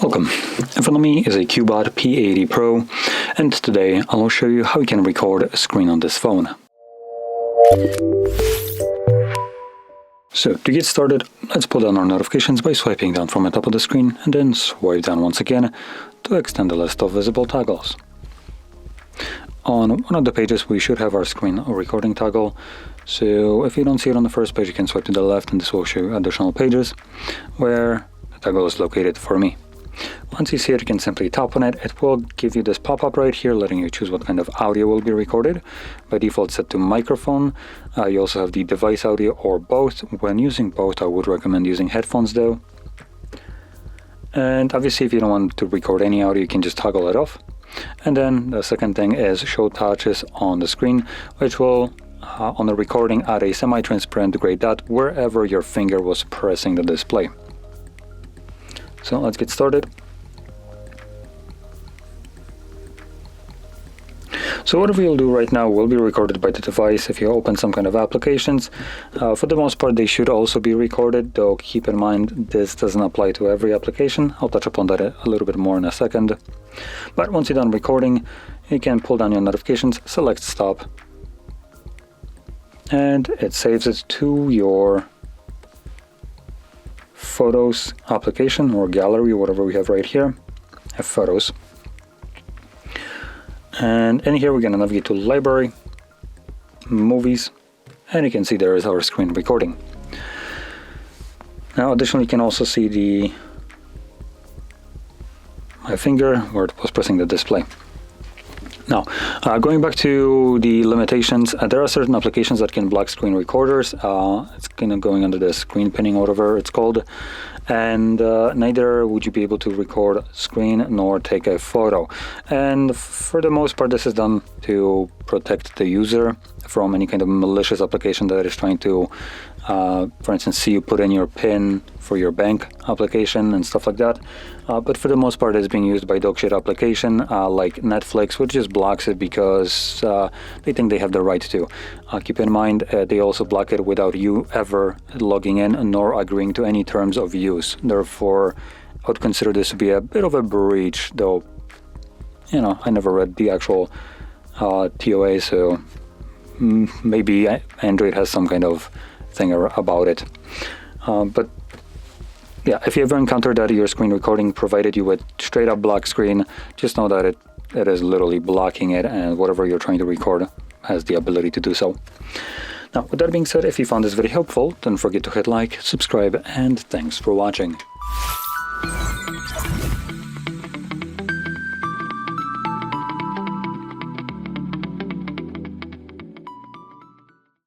Welcome. In front of me is a CUBOT P80 Pro, and today I'll show you how you can record a screen on this phone. So to get started, let's pull down our notifications by swiping down from the top of the screen and then swipe down once again to extend the list of visible toggles. On one of the pages we should have our screen recording toggle, so if you don't see it on the first page you can swipe to the left and this will show you additional pages where the toggle is located for me. Once you see it, you can simply tap on it. It will give you this pop-up right here letting you choose what kind of audio will be recorded. By default set to microphone. You also have the device audio or both. When using both, I would recommend using headphones though. And obviously if you don't want to record any audio, you can just toggle it off. And then the second thing is show touches on the screen, which will on the recording add a semi-transparent gray dot wherever your finger was pressing the display. So let's get started. So whatever you'll do right now will be recorded by the device. If you open some kind of applications, for the most part they should also be recorded, though keep in mind this doesn't apply to every application. I'll touch upon that a little bit more in a second. But once you're done recording, you can pull down your notifications, select stop, and it saves it to your Photos application or gallery, whatever we have right here. I have Photos. And in here we're going to navigate to Library, Movies, and you can see there is our screen recording. Now additionally you can also see my finger where it was pressing the display. Now, going back to the limitations, there are certain applications that can block screen recorders. It's kind of going under the screen pinning, whatever it's called. And neither would you be able to record screen nor take a photo. And for the most part, this is done to protect the user from any kind of malicious application that is trying to, for instance, see you put in your PIN for your bank application and stuff like that. But for the most part, it's being used by dogshit application like Netflix, which just blocks it because they think they have the right to. Keep in mind, they also block it without you ever logging in nor agreeing to any terms of use. Therefore, I would consider this to be a bit of a breach, though, you know, I never read the actual TOA, so maybe Android has some kind of thing about it. But yeah, if you ever encountered that your screen recording provided you with straight up black screen, just know that it is literally blocking it, and whatever you're trying to record has the ability to do so. Now, with that being said, if you found this video helpful, don't forget to hit like, subscribe, and thanks for watching.